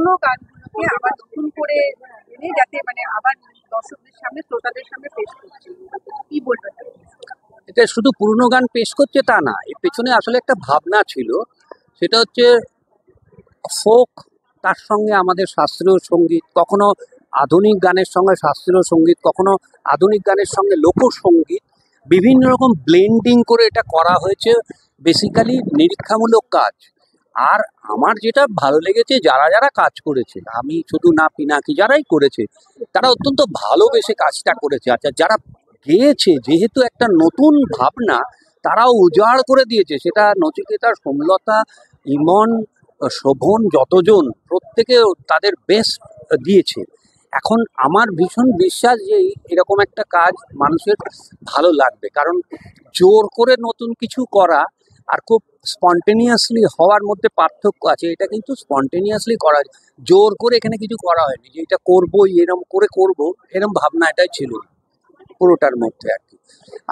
পুরনো গানগুলোকে আবার নতুন করে এনে যাতে মানে আবার দর্শকদের সামনে শ্রোতাদের সামনে পেশ করছে, কি বলবেন? এটা শুধু পুরনো গান পেশ করছে তা না, এর পেছনে আসলে একটা ভাবনা ছিল। সেটা হচ্ছে ফোক, তার সঙ্গে আমাদের শাস্ত্রীয় সঙ্গীত, কখনো আধুনিক গানের সঙ্গে শাস্ত্রীয় সঙ্গীত, কখনো আধুনিক গানের সঙ্গে লোকসঙ্গীত, বিভিন্ন রকম ব্লেন্ডিং করে এটা করা হয়েছে। বেসিক্যালি নিরীক্ষামূলক কাজ। আর আমার যেটা ভালো লেগেছে, যারা যারা কাজ করেছে, আমি শুধু না, পিনাকি যারাই করেছে তারা অত্যন্ত ভালোবেসে কাজটা করেছে। আচ্ছা, যারা গেয়েছে, যেহেতু একটা নতুন ভাবনা, তারাও উজাড় করে দিয়েছে সেটা। নচিকেতা, সোমলতা, ইমন, শোভন, যতজন প্রত্যেকে তাদের বেস্ট দিয়েছে। এখন আমার ভীষণ বিশ্বাস যে এরকম একটা কাজ মানুষের ভালো লাগবে, কারণ জোর করে নতুন কিছু করা আর খুব স্পন্টেনিয়াসলি হওয়ার মধ্যে পার্থক্য আছে। এটা কিন্তু স্পন্টেনিয়াসলি করা, জোর করে এখানে কিছু করা হয়নি যে এটা করবোই, এরম করে করব, এরম ভাবনা এটাই ছিল পুরোটার মধ্যে আর কি।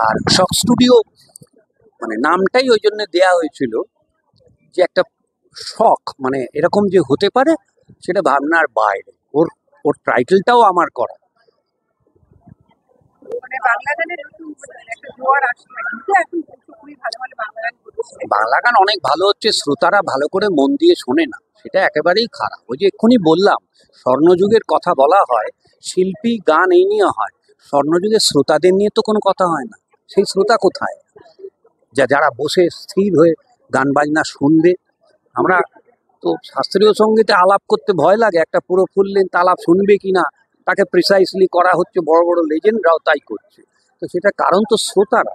আর শখ স্টুডিও মানে নামটাই ওই জন্য দেয়া হয়েছিল যে একটা শখ মানে এরকম যে হতে পারে, সেটা ভাবনার বাইরে। ওর ওর টাইটেলটাও আমার করা। মানে বাংলা গানের নতুন একটা জোয়ার আসছে, কিন্তু এখন খুবই ভালো ভালো বাংলা গান করছে। বাংলা গান অনেক ভালো হচ্ছে, শ্রোতারা ভালো করে মন দিয়ে শোনে না, সেটা একেবারেই খারাপ। ওই যে এক্ষুনি বললাম, স্বর্ণযুগের কথা বলা হয়, শিল্পী গান এই নিয়ে হয়, স্বর্ণযুগের শ্রোতাদের নিয়ে তো কোনো কথা হয় না। সেই শ্রোতা কোথায়, যারা বসে স্থির হয়ে গান বাজনা শুনবে? আমরা তো শাস্ত্রীয় সঙ্গীতে আলাপ করতে ভয় লাগে, একটা পুরো ফুল লেন্থ আলাপ শুনবে কিনা তাকে প্রিসাইসলি করা হচ্ছে, বড় বড় লেজেন্ডরাও তাই করছে। তো সেটা কারণ তো শ্রোতারা।